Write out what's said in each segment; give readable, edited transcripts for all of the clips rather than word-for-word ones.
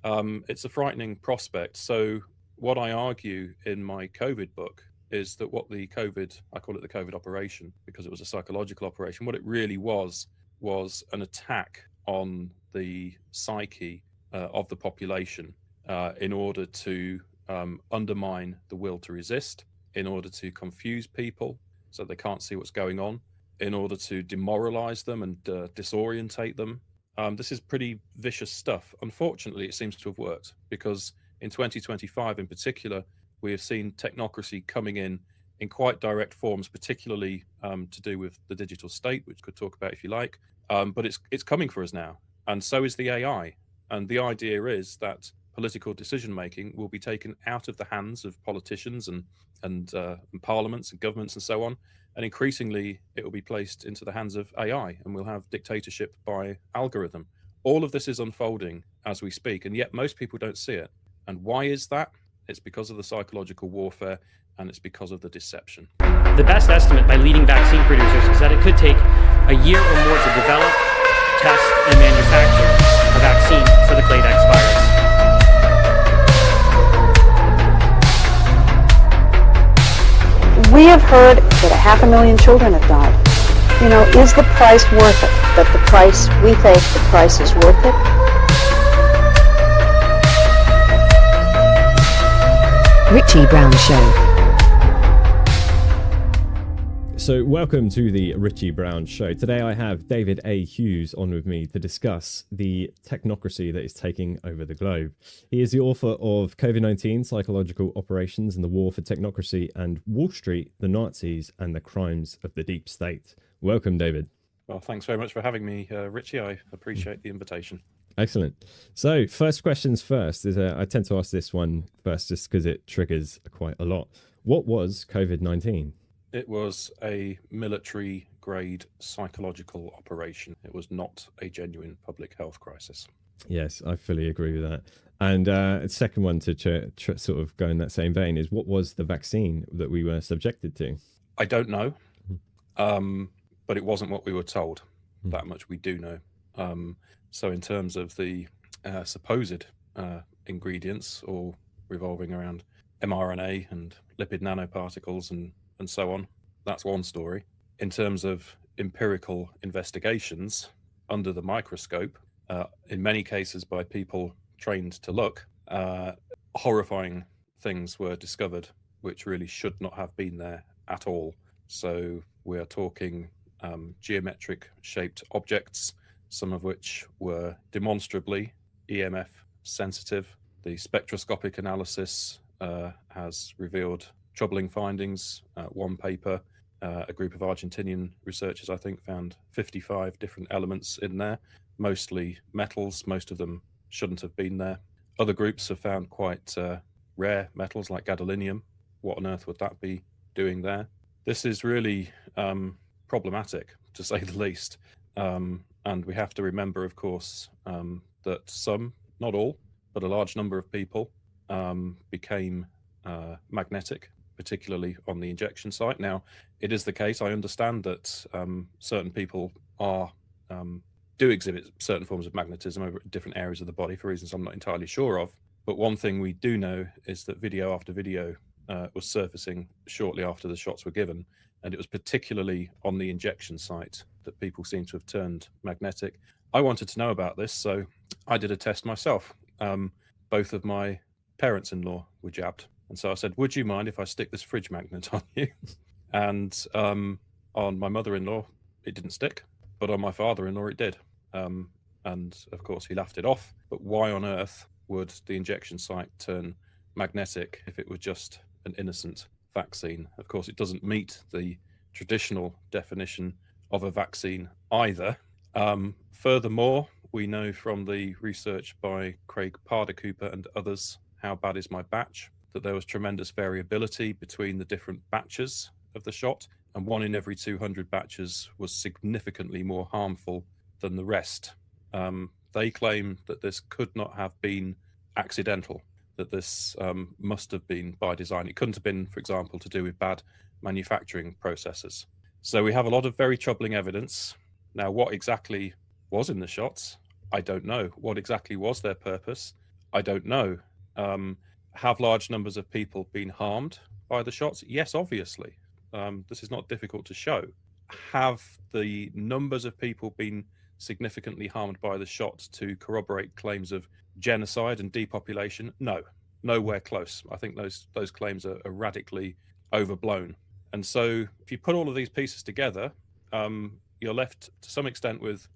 It's a frightening prospect. So what I argue in my COVID book is that what the COVID, I call it the COVID operation because it was a psychological operation, what it really was an attack on the psyche of the population in order to undermine the will to resist, in order to confuse people so they can't see what's going on, in order to demoralize them and disorientate them. This is pretty vicious stuff. Unfortunately, it seems to have worked because in 2025 in particular, we have seen technocracy coming in quite direct forms, particularly to do with the digital state, which we could talk about if you like. But it's coming for us now, and so is the AI. And the idea is that political decision making will be taken out of the hands of politicians and parliaments and governments and so on, and increasingly it will be placed into the hands of AI, and we'll have dictatorship by algorithm. All of this is unfolding as we speak, and yet most people don't see it. And why is that? It's because of the psychological warfare, and it's because of the deception. The best estimate by leading vaccine producers is that it could take a year or more to develop, test, and manufacture a vaccine for the Clade X virus. We have heard that 500,000 children have died. You know, is the price worth it? That the price, we think the price is worth it? Richie Brown Show. So welcome to the Richie Brown Show. Today I have David A. Hughes on with me to discuss the technocracy that is taking over the globe. He is the author of COVID-19, Psychological Operations and the War for Technocracy, and Wall Street, the Nazis and the Crimes of the Deep State. Welcome, David. Well, thanks very much for having me, Richie. I appreciate the invitation. Excellent. So first questions first. I tend to ask this one first just because it triggers quite a lot. What was COVID-19? It was a military-grade psychological operation. It was not a genuine public health crisis. Yes, I fully agree with that. And second one to sort of go in that same vein is, what was the vaccine that we were subjected to? I don't know, but it wasn't what we were told. That much we do know. So in terms of the supposed ingredients, all revolving around mRNA and lipid nanoparticles and so on, that's one story. In terms of empirical investigations under the microscope, in many cases by people trained to look, horrifying things were discovered which really should not have been there at all. So we are talking geometric shaped objects, some of which were demonstrably EMF sensitive. The spectroscopic analysis has revealed troubling findings. One paper, a group of Argentinian researchers, I think, found 55 different elements in there, mostly metals. Most of them shouldn't have been there. Other groups have found quite rare metals like gadolinium. What on earth would that be doing there? This is really problematic, to say the least. And we have to remember, of course, that some, not all, but a large number of people became magnetic, particularly on the injection site. Now, it is the case, I understand that certain people do exhibit certain forms of magnetism over different areas of the body for reasons I'm not entirely sure of. But one thing we do know is that video after video was surfacing shortly after the shots were given. And it was particularly on the injection site that people seem to have turned magnetic. I wanted to know about this, so I did a test myself. Both of my parents-in-law were jabbed. And so I said, would you mind if I stick this fridge magnet on you? And on my mother-in-law, it didn't stick, but on my father-in-law, it did. And of course, he laughed it off. But why on earth would the injection site turn magnetic if it were just an innocent vaccine? Of course, it doesn't meet the traditional definition of a vaccine either. Furthermore, we know from the research by Craig Parder-Cooper and others, How Bad Is My Batch?, that there was tremendous variability between the different batches of the shot, and 1 in every 200 batches was significantly more harmful than the rest. They claim that this could not have been accidental, that this must have been by design. It couldn't have been, for example, to do with bad manufacturing processes. So we have a lot of very troubling evidence. Now, what exactly was in the shots? I don't know. What exactly was their purpose? I don't know. Have large numbers of people been harmed by the shots? Yes, obviously. This is not difficult to show. Have the numbers of people been significantly harmed by the shots to corroborate claims of genocide and depopulation? No, nowhere close. I think those claims are radically overblown. And so if you put all of these pieces together, you're left to some extent with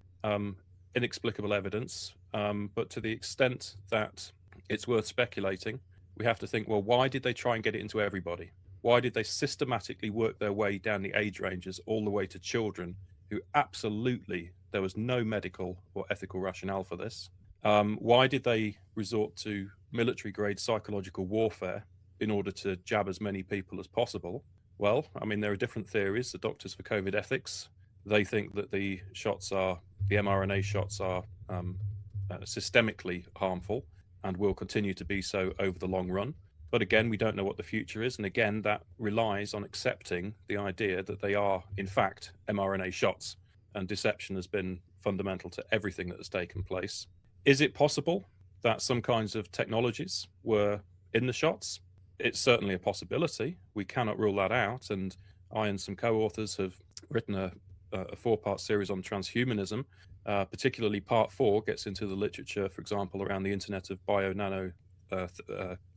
inexplicable evidence, but to the extent that it's worth speculating, we have to think, well, why did they try and get it into everybody? Why did they systematically work their way down the age ranges all the way to children who absolutely, there was no medical or ethical rationale for this? Why did they resort to military-grade psychological warfare in order to jab as many people as possible? Well, I mean, there are different theories. The Doctors for COVID Ethics, they think that the mRNA shots are systemically harmful and will continue to be so over the long run. But again, we don't know what the future is. And again, that relies on accepting the idea that they are, in fact, mRNA shots. And deception has been fundamental to everything that has taken place. Is it possible that some kinds of technologies were in the shots? It's certainly a possibility. We cannot rule that out. And I and some co-authors have written a 4-part series on transhumanism. Particularly part 4 gets into the literature, for example, around the internet of bio-nano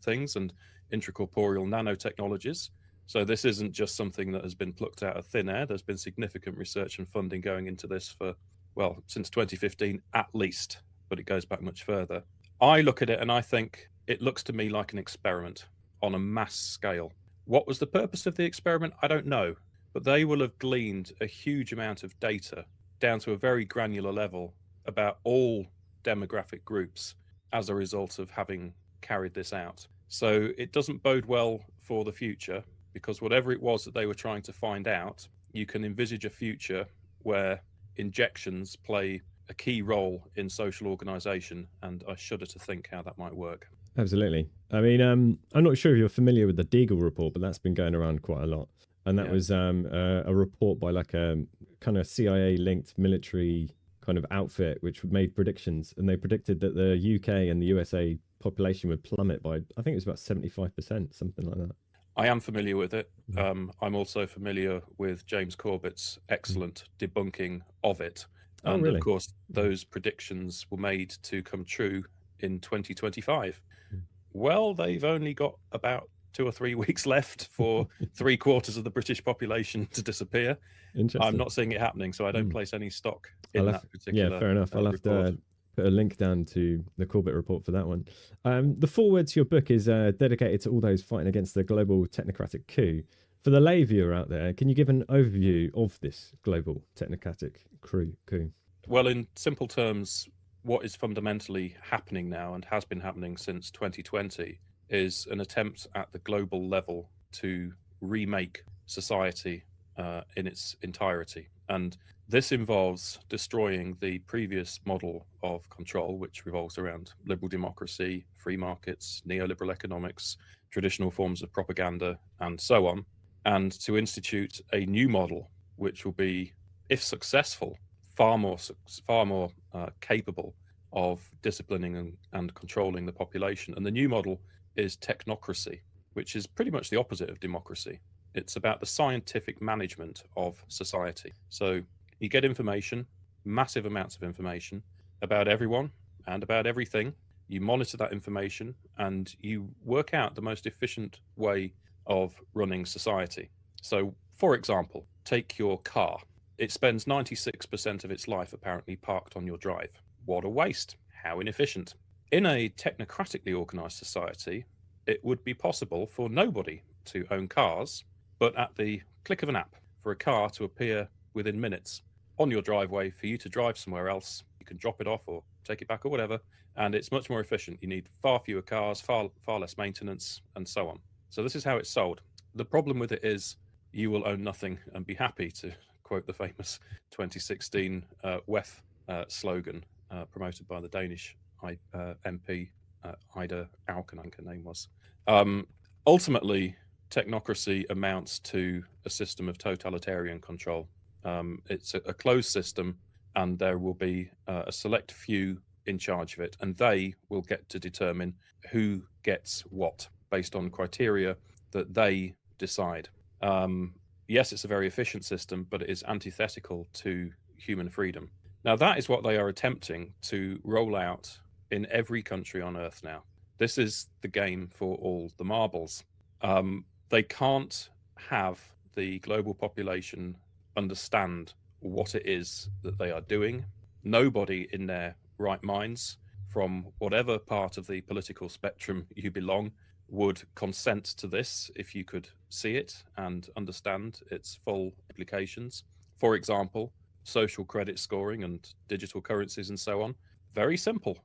things and intracorporeal nanotechnologies. So this isn't just something that has been plucked out of thin air. There's been significant research and funding going into this for, well, since 2015 at least, but it goes back much further. I look at it and I think it looks to me like an experiment on a mass scale. What was the purpose of the experiment? I don't know, but they will have gleaned a huge amount of data down to a very granular level about all demographic groups as a result of having carried this out. So it doesn't bode well for the future, because whatever it was that they were trying to find out, you can envisage a future where injections play a key role in social organization, and I shudder to think how that might work. Absolutely. I mean, I'm not sure if you're familiar with the Deagle report, but that's been going around quite a lot. And that was a report by like a kind of CIA-linked military kind of outfit, which made predictions. And they predicted that the UK and the USA population would plummet by, I think it was about 75%, something like that. I am familiar with it. I'm also familiar with James Corbett's excellent debunking of it. And really? Of course, those predictions were made to come true in 2025. Well, they've only got about 2 or 3 weeks left for 3/4 of the British population to disappear. I'm not seeing it happening, so I don't place any stock in that particular. Yeah, fair enough. I'll have report. to put a link down to the Corbett report for that one. The foreword to your book is dedicated to all those fighting against the global technocratic coup. For the lay viewer out there, can you give an overview of this global technocratic coup? Well, in simple terms, what is fundamentally happening now and has been happening since 2020 is an attempt at the global level to remake society in its entirety. And this involves destroying the previous model of control, which revolves around liberal democracy, free markets, neoliberal economics, traditional forms of propaganda, and so on, and to institute a new model, which will be, if successful, far more capable of disciplining and controlling the population. And the new model is technocracy, which is pretty much the opposite of democracy. It's about the scientific management of society. So you get information, massive amounts of information about everyone and about everything. You monitor that information and you work out the most efficient way of running society. So, for example, take your car. It spends 96% of its life apparently parked on your drive. What a waste. How inefficient. In a technocratically organized society, it would be possible for nobody to own cars, but at the click of an app, for a car to appear within minutes on your driveway for you to drive somewhere else. You can drop it off or take it back or whatever, and it's much more efficient. You need far fewer cars, far less maintenance, and so on. So this is how it's sold. The problem with it is you will own nothing and be happy, to quote the famous 2016 WEF slogan promoted by the Danish MP, Ida Auken, I think her name was. Ultimately, technocracy amounts to a system of totalitarian control. It's a closed system, and there will be a select few in charge of it, and they will get to determine who gets what based on criteria that they decide. Yes, it's a very efficient system, but it is antithetical to human freedom. Now, that is what they are attempting to roll out in every country on earth now. This is the game for all the marbles. They can't have the global population understand what it is that they are doing. Nobody in their right minds, from whatever part of the political spectrum you belong, would consent to this if you could see it and understand its full implications. For example, social credit scoring and digital currencies and so on. Very simple.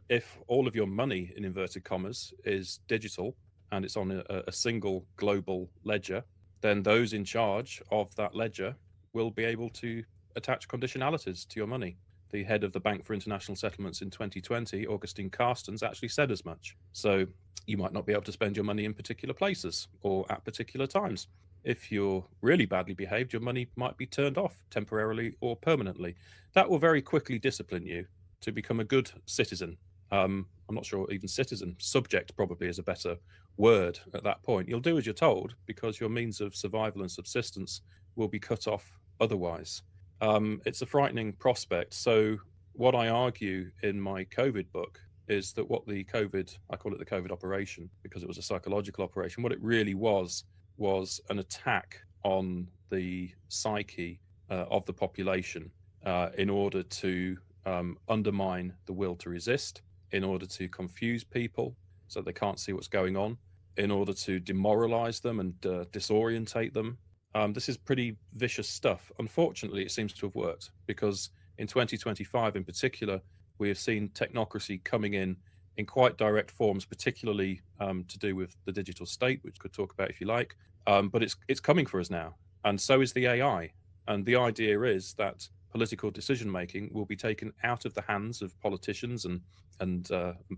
If all of your money, in inverted commas, is digital and it's on a single global ledger, then those in charge of that ledger will be able to attach conditionalities to your money. The head of the Bank for International Settlements in 2020, Augustine Carstens, actually said as much. So you might not be able to spend your money in particular places or at particular times. If you're really badly behaved, your money might be turned off temporarily or permanently. That will very quickly discipline you to become a good citizen. I'm not sure even citizen, subject probably is a better word at that point. You'll do as you're told because your means of survival and subsistence will be cut off otherwise. It's a frightening prospect. So what I argue in my COVID book is that what the COVID, I call it the COVID operation because it was a psychological operation, what it really was an attack on the psyche of the population in order to undermine the will to resist, in order to confuse people so they can't see what's going on, in order to demoralize them and disorientate them. This is pretty vicious stuff. Unfortunately, it seems to have worked because in 2025 in particular, we have seen technocracy coming in quite direct forms, particularly to do with the digital state, which we could talk about if you like. But it's coming for us now, and so is the AI. And the idea is that political decision-making will be taken out of the hands of politicians and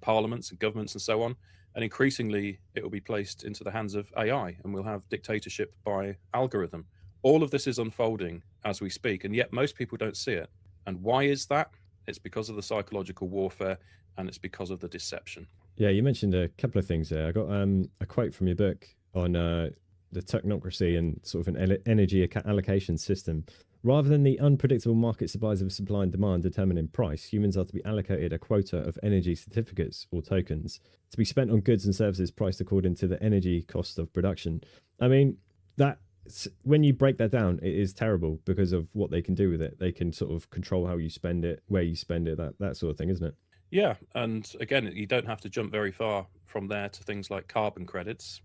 parliaments and governments and so on, and increasingly it will be placed into the hands of AI, and we'll have dictatorship by algorithm. All of this is unfolding as we speak, and yet most people don't see it. And why is that? It's because of the psychological warfare, and it's because of the deception. Yeah, you mentioned a couple of things there. I got a quote from your book on the technocracy and sort of an energy allocation system. Rather than the unpredictable market supplies of supply and demand determining price, humans are to be allocated a quota of energy certificates or tokens to be spent on goods and services priced according to the energy cost of production. I mean, that when you break that down, it is terrible because of what they can do with it. They can sort of control how you spend it, where you spend it, that sort of thing, isn't it? Yeah, and again, you don't have to jump very far from there to things like carbon credits,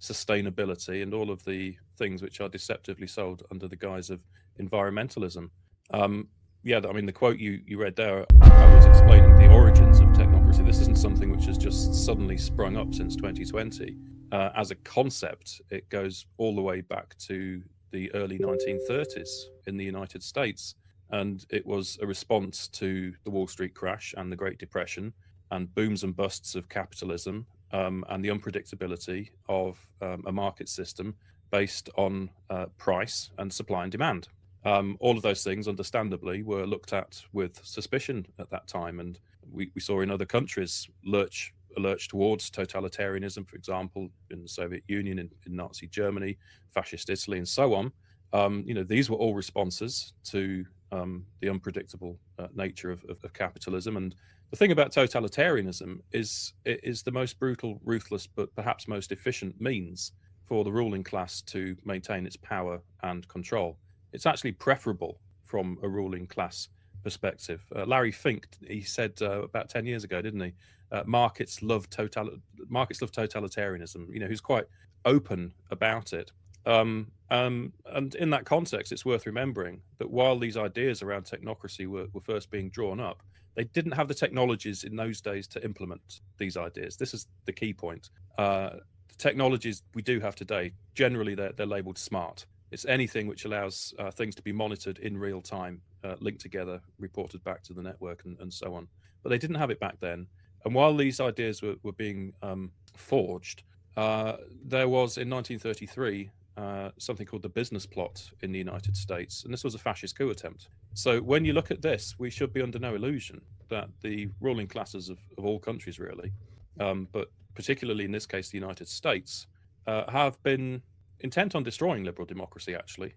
sustainability, and all of the things which are deceptively sold under the guise of environmentalism. Yeah, I mean, the quote you read there, I was explaining the origins of technocracy. This isn't something which has just suddenly sprung up since 2020. As a concept, it goes all the way back to the early 1930s in the United States. And it was a response to the Wall Street crash and the Great Depression and booms and busts of capitalism and the unpredictability of a market system based on price and supply and demand. All of those things, understandably, were looked at with suspicion at that time. And we saw in other countries a lurch towards totalitarianism, for example, in the Soviet Union, in Nazi Germany, fascist Italy, and so on. These were all responses to the unpredictable nature of capitalism. And the thing about totalitarianism is it is the most brutal, ruthless, but perhaps most efficient means for the ruling class to maintain its power and control. It's actually preferable from a ruling class perspective. Larry Fink, he said about 10 years ago, didn't he? Markets love totalitarianism. Who's quite open about it. And in that context, it's worth remembering that while these ideas around technocracy were first being drawn up, they didn't have the technologies in those days to implement these ideas. This is the key point. The technologies we do have today, generally they're labeled smart. It's anything which allows things to be monitored in real time, linked together, reported back to the network, and so on. But they didn't have it back then. And while these ideas were being forged, there was in 1933 something called the business plot in the United States, and this was a fascist coup attempt. So when you look at this, we should be under no illusion that the ruling classes of all countries really, but particularly in this case the United States, have been intent on destroying liberal democracy actually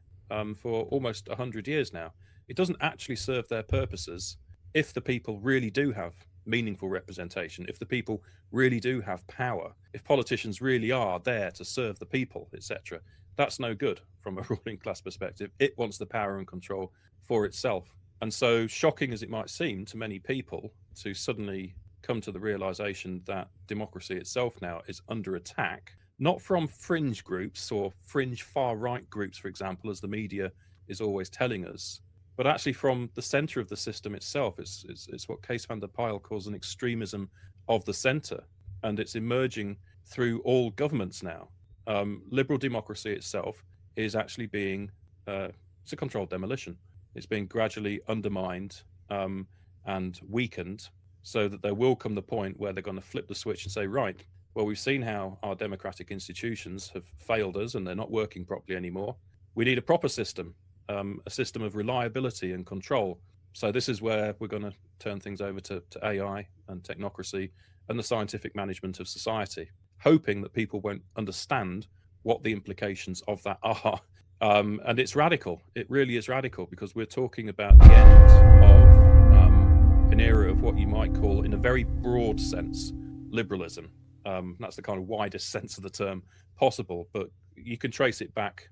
for almost 100 years now. It doesn't actually serve their purposes if the people really do have meaningful representation, if the people really do have power, if politicians really are there to serve the people, etc. That's no good from a ruling class perspective. It wants the power and control for itself. And so, shocking as it might seem to many people to suddenly come to the realization that democracy itself now is under attack, not from fringe groups or fringe far-right groups, for example, as the media is always telling us, but actually from the center of the system itself. It's what Kees van der Pijl calls an extremism of the center, and it's emerging through all governments now. Liberal democracy itself is actually being, it's a controlled demolition. It's being gradually undermined and weakened, so that there will come the point where they're going to flip the switch and say, right, well, we've seen how our democratic institutions have failed us and they're not working properly anymore. We need a proper system. A system of reliability and control. So this is where we're going to turn things over to AI and technocracy and the scientific management of society, hoping that people won't understand what the implications of that are. And it's radical. It really is radical, because we're talking about the end of an era of what you might call, in a very broad sense, liberalism. That's the kind of widest sense of the term possible, but you can trace it back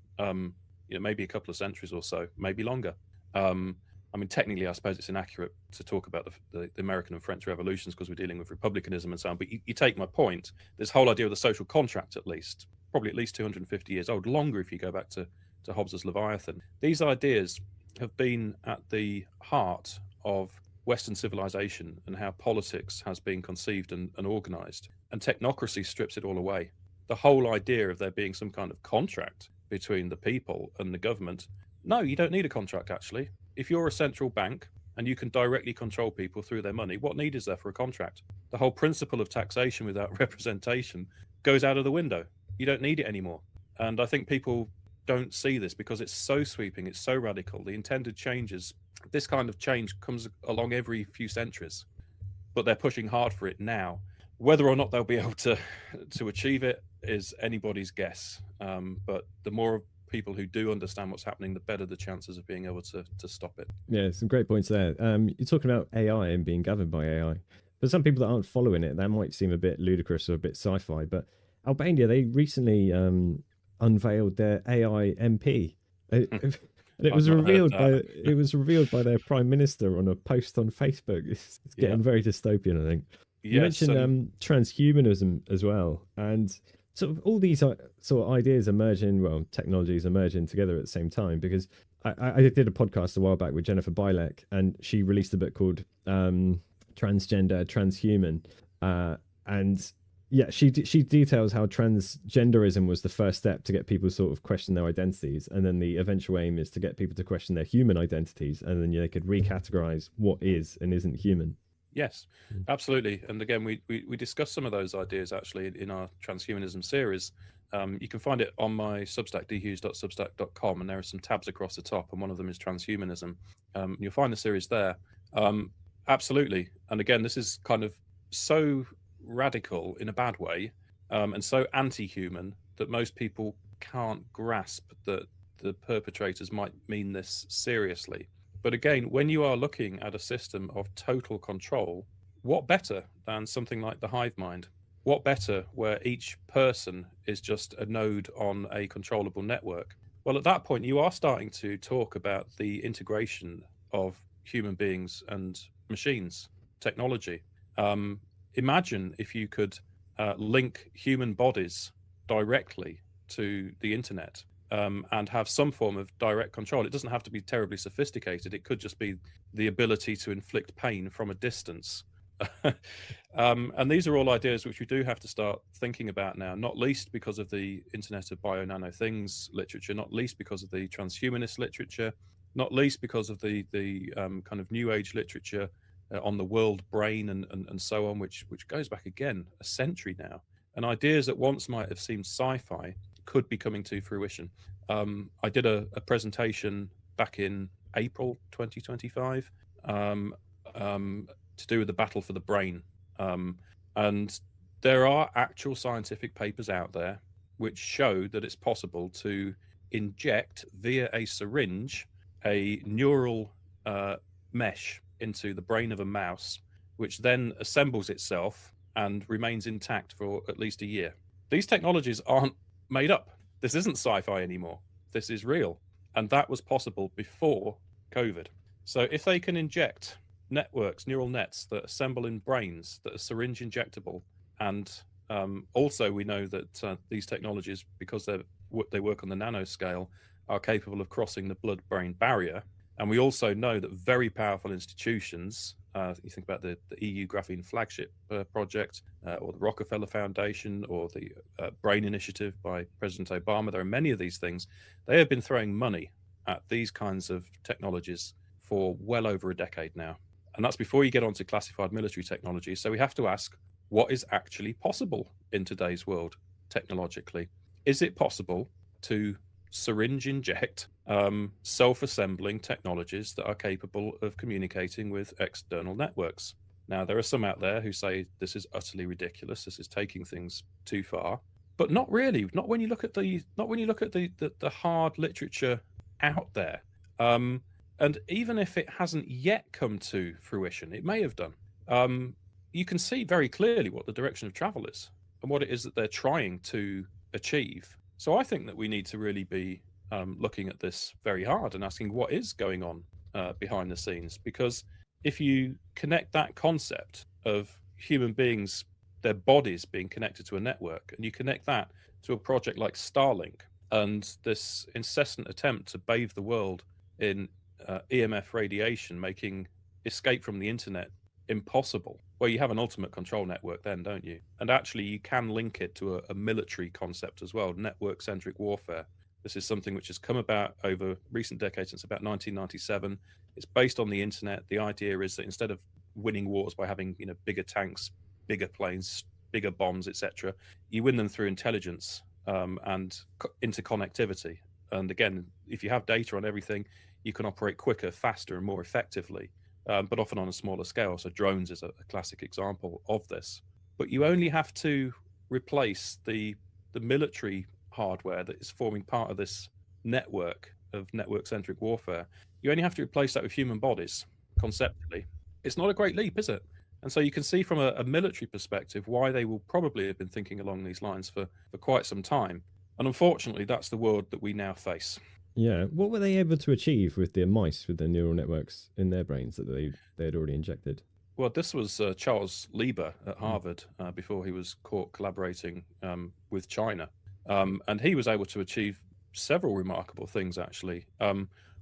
maybe a couple of centuries or so, maybe longer. I mean, technically, I suppose it's inaccurate to talk about the American and French revolutions because we're dealing with republicanism and so on. But you take my point. This whole idea of the social contract, probably at least 250 years old, longer if you go back to Hobbes's Leviathan. These ideas have been at the heart of Western civilization and how politics has been conceived and organized. And technocracy strips it all away. The whole idea of there being some kind of contract between the people and the government. No, you don't need a contract, actually. If you're a central bank and you can directly control people through their money, what need is there for a contract? The whole principle of taxation without representation goes out of the window. You don't need it anymore. And I think people don't see this because it's so sweeping, it's so radical. The intended changes, this kind of change comes along every few centuries, but they're pushing hard for it now. Whether or not they'll be able to achieve it is anybody's guess. But the more people who do understand what's happening, the better the chances of being able to stop it. Yeah, some great points there. You're talking about AI and being governed by AI. For some people that aren't following it, that might seem a bit ludicrous or a bit sci-fi, but Albania, they recently unveiled their AI MP. And it was revealed by their prime minister on a post on Facebook. It's getting very dystopian, I think. You mentioned transhumanism as well, and sort of all these sort of ideas emerging, technologies emerging together at the same time. Because I did a podcast a while back with Jennifer Bilek, and she released a book called Transgender, Transhuman, and she details how transgenderism was the first step to get people sort of question their identities, and then the eventual aim is to get people to question their human identities, and then they could recategorize what is and isn't human. Yes, absolutely. And again, we discussed some of those ideas actually in our transhumanism series. You can find it on my Substack, dhughes.substack.com, and there are some tabs across the top, and one of them is transhumanism. You'll find the series there. Absolutely. And again, this is kind of so radical in a bad way, and so anti-human that most people can't grasp that the perpetrators might mean this seriously. But again, when you are looking at a system of total control, what better than something like the hive mind? What better where each person is just a node on a controllable network? Well, at that point, you are starting to talk about the integration of human beings and machines, technology. Imagine if you could link human bodies directly to the internet. And have some form of direct control. It doesn't have to be terribly sophisticated. It could just be the ability to inflict pain from a distance. And these are all ideas which we do have to start thinking about now, not least because of the Internet of Bio-Nano Things literature, not least because of the transhumanist literature, not least because of the kind of New Age literature on the world brain and so on, which goes back again a century now. And ideas that once might have seemed sci-fi could be coming to fruition. I did a presentation back in April 2025 to do with the battle for the brain. And there are actual scientific papers out there which show that it's possible to inject via a syringe a neural mesh into the brain of a mouse, which then assembles itself and remains intact for at least a year. These technologies aren't made up. This isn't sci-fi anymore. This is real. And that was possible before COVID. So if they can inject networks, neural nets that assemble in brains that are syringe injectable, and also we know that these technologies, because they work on the nanoscale, are capable of crossing the blood-brain barrier. And we also know that very powerful institutions, you think about the EU Graphene Flagship Project, or the Rockefeller Foundation, or the Brain Initiative by President Obama, there are many of these things. They have been throwing money at these kinds of technologies for well over a decade now. And that's before you get onto classified military technology. So we have to ask, what is actually possible in today's world technologically? Is it possible to syringe inject self-assembling technologies that are capable of communicating with external networks? Now, there are some out there who say this is utterly ridiculous. This is taking things too far, but not really. Not when you look at the hard literature out there. And even if it hasn't yet come to fruition, it may have done. You can see very clearly what the direction of travel is and what it is that they're trying to achieve. So I think that we need to really be looking at this very hard and asking what is going on behind the scenes. Because if you connect that concept of human beings, their bodies being connected to a network, and you connect that to a project like Starlink and this incessant attempt to bathe the world in EMF radiation, making escape from the internet impossible. Well, you have an ultimate control network then, don't you? And actually you can link it to a military concept as well, network-centric warfare. This is something which has come about over recent decades, since about 1997. It's based on the internet. The idea is that instead of winning wars by having, bigger tanks, bigger planes, bigger bombs, etc., you win them through intelligence and interconnectivity. And again, if you have data on everything, you can operate quicker, faster, and more effectively, but often on a smaller scale. So drones is a classic example of this. But you only have to replace the military hardware that is forming part of this network of network-centric warfare. You only have to replace that with human bodies, conceptually. It's not a great leap, is it? And so you can see from a military perspective why they will probably have been thinking along these lines for quite some time. And unfortunately, that's the world that we now face. Yeah. What were they able to achieve with the mice, with the neural networks in their brains that they had already injected? Well, this was Charles Lieber at Harvard before he was caught collaborating with China. And he was able to achieve several remarkable things, actually.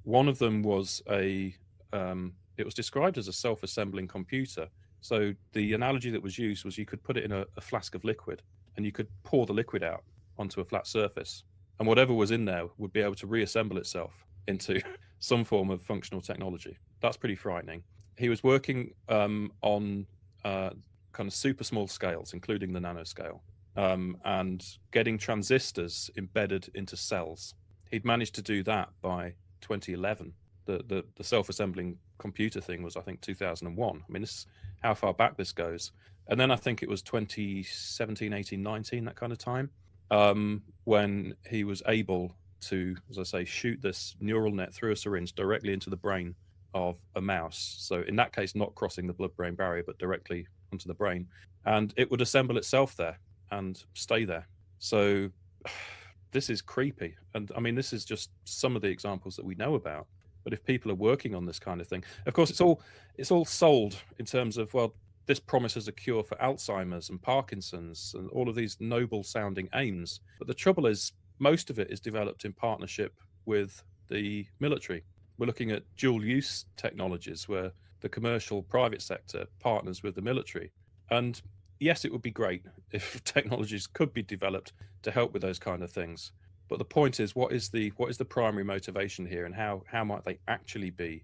One of them was it was described as a self-assembling computer. So the analogy that was used was you could put it in a flask of liquid and you could pour the liquid out onto a flat surface. And whatever was in there would be able to reassemble itself into some form of functional technology. That's pretty frightening. He was working on kind of super small scales, including the nanoscale, and getting transistors embedded into cells. He'd managed to do that by 2011. The self-assembling computer thing was, I think, 2001. I mean, this is how far back this goes. And then I think it was 2017, 18, 19, that kind of time, when he was able to, as I say, shoot this neural net through a syringe directly into the brain of a mouse. So in that case, not crossing the blood-brain barrier, but directly onto the brain. And it would assemble itself there and stay there. So this is creepy. And I mean, this is just some of the examples that we know about. But if people are working on this kind of thing, of course, it's all sold in terms of, well, this promises a cure for Alzheimer's and Parkinson's and all of these noble sounding aims. But the trouble is, most of it is developed in partnership with the military. We're looking at dual use technologies where the commercial private sector partners with the military. And yes, it would be great if technologies could be developed to help with those kind of things. But the point is, what is the primary motivation here, and how might they actually be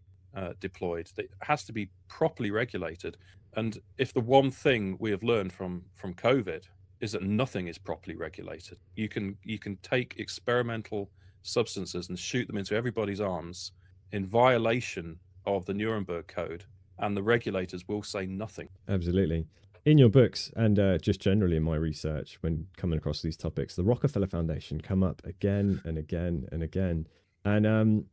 deployed? It has to be properly regulated. And if the one thing we have learned from COVID is that nothing is properly regulated. You can take experimental substances and shoot them into everybody's arms in violation of the Nuremberg Code, and the regulators will say nothing. Absolutely. In your books and just generally in my research when coming across these topics, the Rockefeller Foundation come up again and again and again. And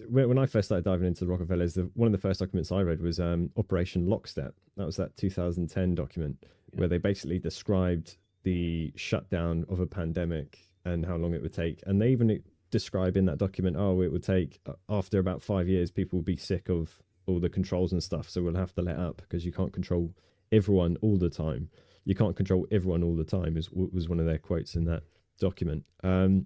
when I first started diving into the Rockefellers, one of the first documents I read was Operation Lockstep. That was that 2010 document where they basically described the shutdown of a pandemic and how long it would take. And they even describe in that document, it would take, after about 5 years, people will be sick of all the controls and stuff. So we'll have to let up because you can't control everyone all the time. You can't control everyone all the time was one of their quotes in that document.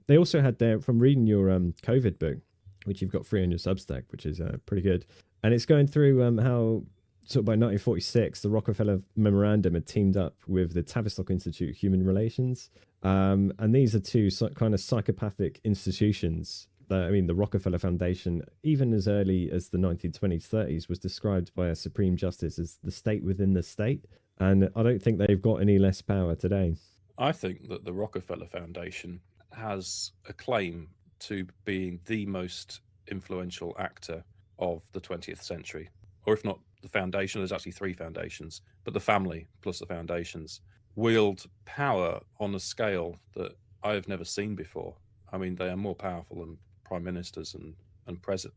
They also had there, from reading your COVID book, which you've got free on your Substack, which is pretty good. And it's going through how sort of by 1946, the Rockefeller Memorandum had teamed up with the Tavistock Institute of Human Relations. And these are two kind of psychopathic institutions. The Rockefeller Foundation, even as early as the 1920s, 30s, was described by a Supreme Justice as the state within the state. And I don't think they've got any less power today. I think that the Rockefeller Foundation has a claim to being the most influential actor of the 20th century. Or if not the foundation, there's actually three foundations, but the family plus the foundations wield power on a scale that I have never seen before. I mean, they are more powerful than prime ministers and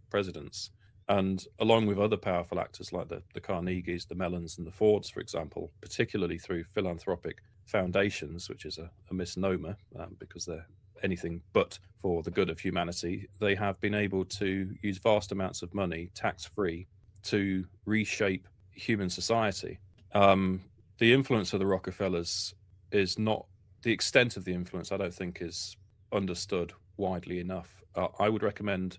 presidents. And along with other powerful actors like the Carnegies, the Mellons and the Fords, for example, particularly through philanthropic foundations, which is a misnomer because they're anything but for the good of humanity, they have been able to use vast amounts of money, tax-free, to reshape human society. The influence of the Rockefellers is not, the extent of the influence, I don't think is understood widely enough. I would recommend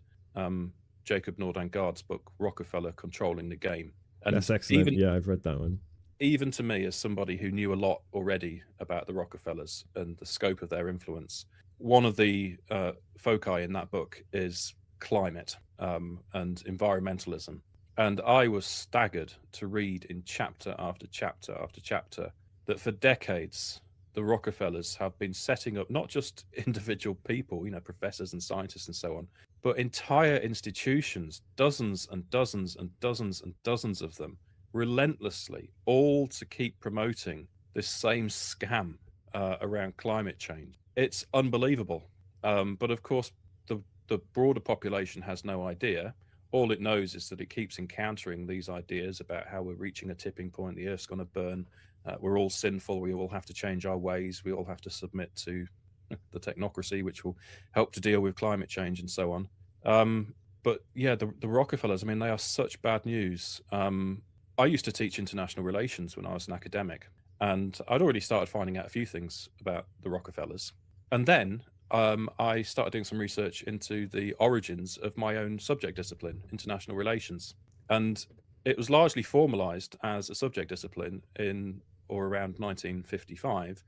Jacob Nordangard's book, Rockefeller Controlling the Game. And that's excellent. Yeah, I've read that one. Even to me, as somebody who knew a lot already about the Rockefellers and the scope of their influence, one of the foci in that book is climate and environmentalism. And I was staggered to read in chapter after chapter after chapter that for decades, the Rockefellers have been setting up not just individual people, professors and scientists and so on, but entire institutions, dozens and dozens and dozens and dozens of them, relentlessly, all to keep promoting this same scam around climate change. It's unbelievable. But of course, the broader population has no idea. All it knows is that it keeps encountering these ideas about how we're reaching a tipping point, the Earth's going to burn, we're all sinful, we all have to change our ways, we all have to submit to the technocracy, which will help to deal with climate change and so on. But yeah, the Rockefellers, they are such bad news. I used to teach international relations when I was an academic, and I'd already started finding out a few things about the Rockefellers. And then I started doing some research into the origins of my own subject discipline, international relations. And it was largely formalized as a subject discipline in or around 1955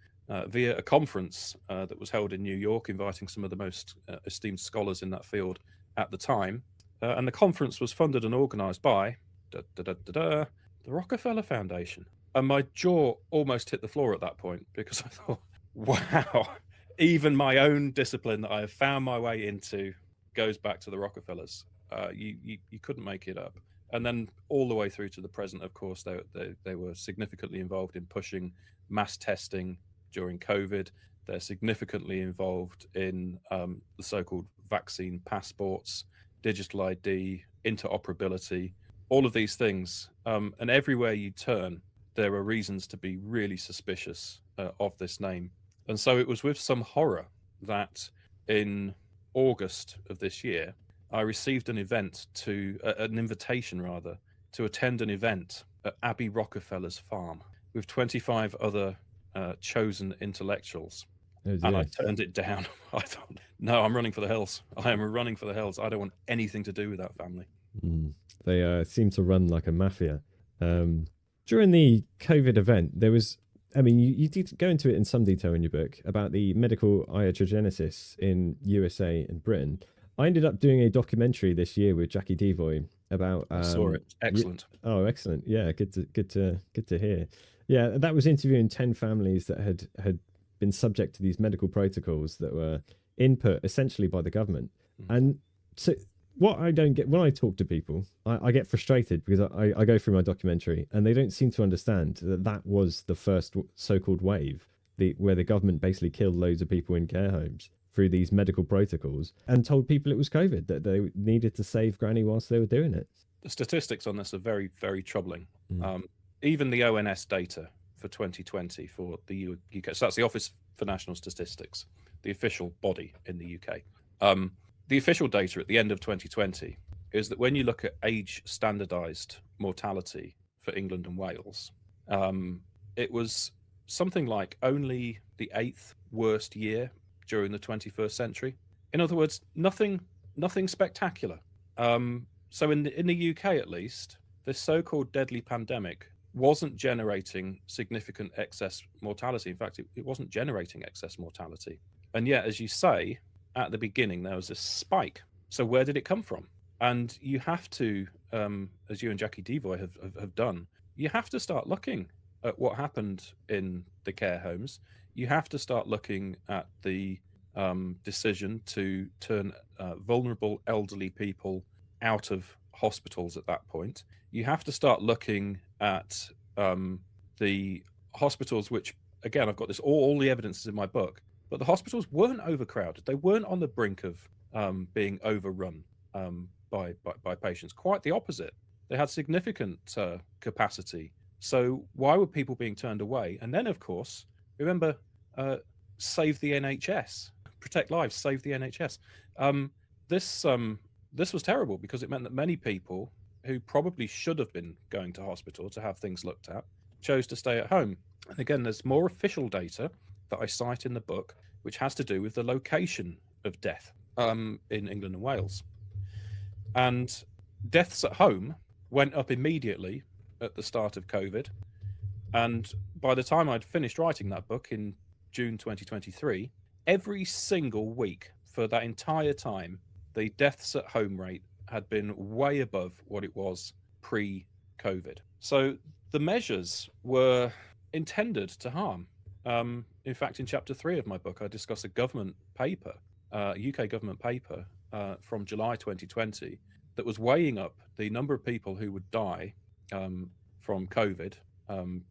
via a conference that was held in New York, inviting some of the most esteemed scholars in that field at the time. And the conference was funded and organized by the Rockefeller Foundation. And my jaw almost hit the floor at that point because I thought, wow, even my own discipline that I have found my way into goes back to the Rockefellers. You couldn't make it up. And then all the way through to the present, of course, they were significantly involved in pushing mass testing during COVID. They're significantly involved in the so-called vaccine passports, digital ID, interoperability, all of these things. And everywhere you turn, there are reasons to be really suspicious of this name. And so it was with some horror that in August of this year, I received an invitation to attend an event at Abbey Rockefeller's farm with 25 other chosen intellectuals. Oh, and I turned it down. I thought, no, I'm running for the hills. I am running for the hills. I don't want anything to do with that family. They seem to run like a mafia. During the COVID event, there was, you did go into it in some detail in your book about the medical iatrogenesis in USA and Britain. I ended up doing a documentary this year with Jackie Devoy about. I saw it. Excellent. Oh, excellent! Yeah, good to hear. Yeah, that was interviewing 10 families that had been subject to these medical protocols that were input essentially by the government. And so what I don't get when I talk to people, I get frustrated because I go through my documentary and they don't seem to understand that that was the first so-called wave, where the government basically killed loads of people in care homes through these medical protocols and told people it was COVID, that they needed to save granny whilst they were doing it. The statistics on this are very, very troubling. Even the ONS data for 2020 for the UK, so that's the Office for National Statistics, the official body in the UK. The official data at the end of 2020 is that when you look at age standardized mortality for England and Wales, it was something like only the 8th worst year during the 21st century. In other words, nothing spectacular. So in the UK, at least, this so-called deadly pandemic wasn't generating significant excess mortality. In fact, it wasn't generating excess mortality. And yet, as you say, at the beginning, there was a spike. So where did it come from? And you have to, as you and Jackie Devoy have done, you have to start looking at what happened in the care homes. You have to start looking at the decision to turn vulnerable elderly people out of hospitals at that point. You have to start looking at the hospitals, which, again, I've got this, all the evidence is in my book, but the hospitals weren't overcrowded. They weren't on the brink of being overrun by patients. Quite the opposite. They had significant capacity. So why were people being turned away? And then, of course, remember, save the NHS, protect lives, save the NHS. This was terrible because it meant that many people who probably should have been going to hospital to have things looked at chose to stay at home. And again, there's more official data that I cite in the book, which has to do with the location of death in England and Wales. And deaths at home went up immediately at the start of COVID. And by the time I'd finished writing that book in June 2023, every single week for that entire time, the deaths at home rate had been way above what it was pre-COVID. So the measures were intended to harm. In fact, in chapter 3 of my book, I discuss a government paper, a UK government paper from July 2020 that was weighing up the number of people who would die from COVID,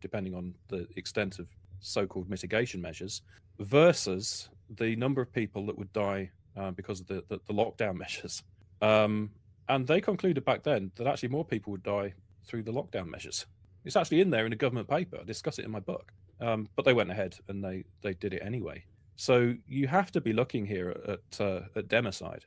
depending on the extent of so-called mitigation measures, versus the number of people that would die because of the lockdown measures. And they concluded back then that actually more people would die through the lockdown measures. It's actually in there in a government paper. I discuss it in my book. But they went ahead and they did it anyway. So you have to be looking here at democide.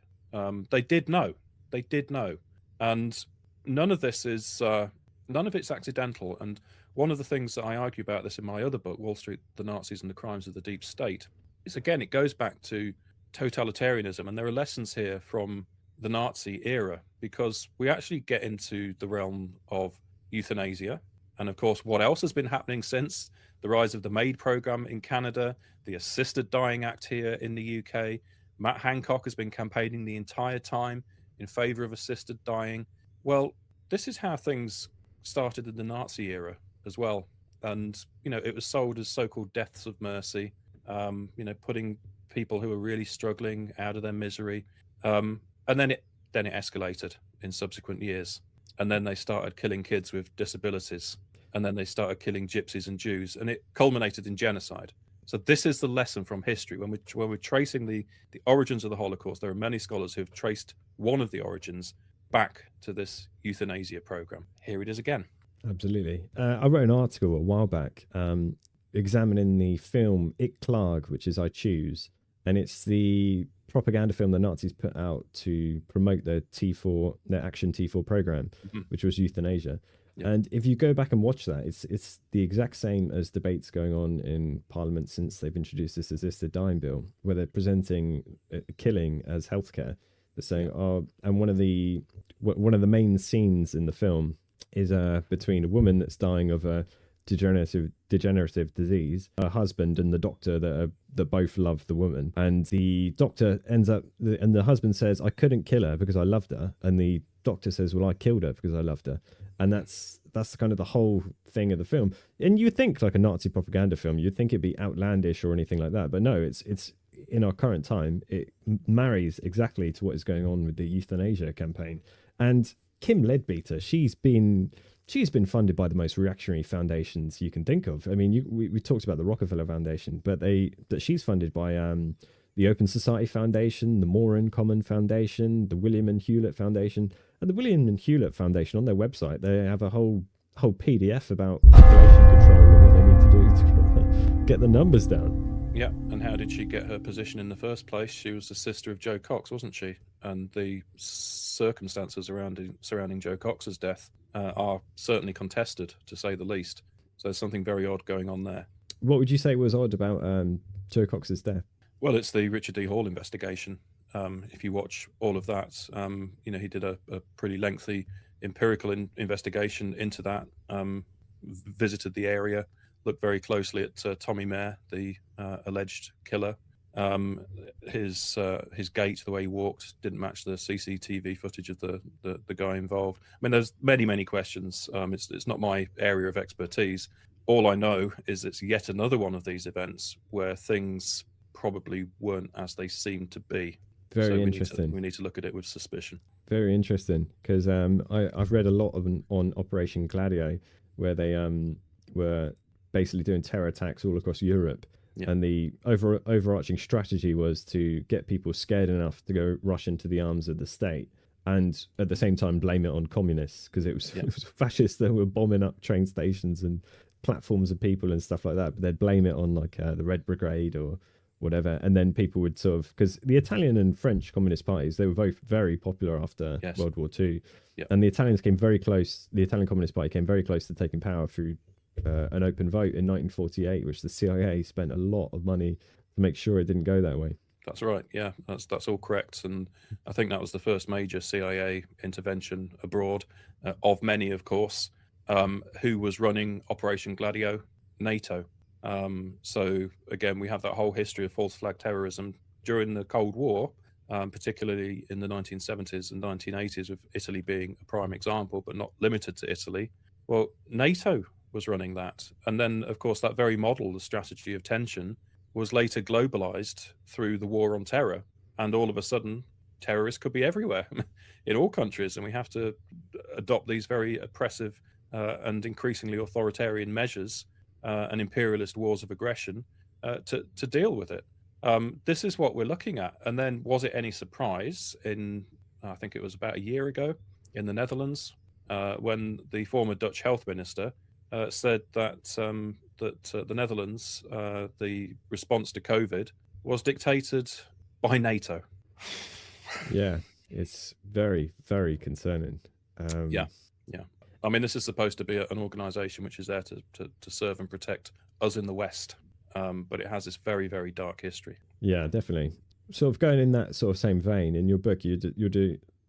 They did know. They did know. And none of this is, none of it's accidental. And one of the things that I argue about this in my other book, Wall Street, the Nazis and the Crimes of the Deep State, is, again, it goes back to totalitarianism. And there are lessons here from the Nazi era, because we actually get into the realm of euthanasia. And of course, what else has been happening since? The rise of the MAID program in Canada, the Assisted Dying Act here in the UK. Matt Hancock has been campaigning the entire time in favor of assisted dying. Well, this is how things started in the Nazi era as well. And, you know, it was sold as so-called deaths of mercy, you know, putting people who are really struggling out of their misery. And then it escalated in subsequent years. And then they started killing kids with disabilities. And then they started killing gypsies and Jews. And it culminated in genocide. So this is the lesson from history. When we're tracing the origins of the Holocaust, there are many scholars who have traced one of the origins back to this euthanasia program. Here it is again. Absolutely. I wrote an article a while back examining the film Ich Klage, which is I Choose. And it's the propaganda film the Nazis put out to promote their Action T4 program, which was euthanasia. Yeah. And if you go back and watch that, it's the exact same as debates going on in Parliament since they've introduced this assisted dying bill, where they're presenting killing as healthcare. They're saying, and one of the main scenes in the film is between a woman that's dying of a degenerative disease, her husband and the doctor that both love the woman, and the doctor ends up, and the husband says, I couldn't kill her because I loved her, and the doctor says, well, I killed her because I loved her. And that's kind of the whole thing of the film. And you think like a Nazi propaganda film, you'd think it'd be outlandish or anything like that, but no, it's in our current time, it marries exactly to what is going on with the euthanasia campaign. And Kim Leadbeater, she's been funded by the most reactionary foundations you can think of. I mean, we talked about the Rockefeller Foundation, but she's funded by the Open Society Foundation, the Moran Common Foundation, the William and Hewlett Foundation. And the William and Hewlett Foundation, on their website, they have a whole PDF about population control and what they need to do to get the numbers down. Yeah, and how did she get her position in the first place? She was the sister of Joe Cox, wasn't she? And the circumstances surrounding Joe Cox's death are certainly contested, to say the least. So there's something very odd going on there. What would you say was odd about Joe Cox's death? Well, it's the Richard D. Hall investigation. If you watch all of that, he did a pretty lengthy empirical investigation into that, visited the area, looked very closely at Tommy Mayer, the alleged killer. His gait, the way he walked, didn't match the CCTV footage of the guy involved. I mean, there's many questions. It's not my area of expertise. All I know is it's yet another one of these events where things probably weren't as they seemed to be. Very interesting. We need to look at it with suspicion. Very interesting, because I've read a lot on Operation Gladio, where they were basically doing terror attacks all across Europe. Yeah. And the overarching strategy was to get people scared enough to go rush into the arms of the state, and at the same time blame it on communists, because it was fascists that were bombing up train stations and platforms of people and stuff like that. But they'd blame it on like the Red Brigade or whatever, and then people would sort of, because the Italian and French communist parties, they were both very popular after World War II. Yep. And the Italians came very close. The Italian Communist Party came very close to taking power through an open vote in 1948, which the CIA spent a lot of money to make sure it didn't go that way. That's right. Yeah, that's all correct. And I think that was the first major CIA intervention abroad, of many, of course. Who was running Operation Gladio? NATO. So again, we have that whole history of false flag terrorism during the Cold War, particularly in the 1970s and 1980s, with Italy being a prime example, but not limited to Italy. Well, NATO was running that. And then, of course, that very model, the strategy of tension, was later globalized through the war on terror. And all of a sudden, terrorists could be everywhere in all countries. And we have to adopt these very oppressive and increasingly authoritarian measures and imperialist wars of aggression to deal with it. This is what we're looking at. And then, was it any surprise I think it was about a year ago in the Netherlands, when the former Dutch health minister said that the Netherlands, the response to COVID, was dictated by NATO. Yeah, it's very, very concerning. Yeah. I mean, this is supposed to be an organization which is there to serve and protect us in the West, but it has this very, very dark history. Yeah, definitely. Sort of going in that sort of same vein, in your book, you're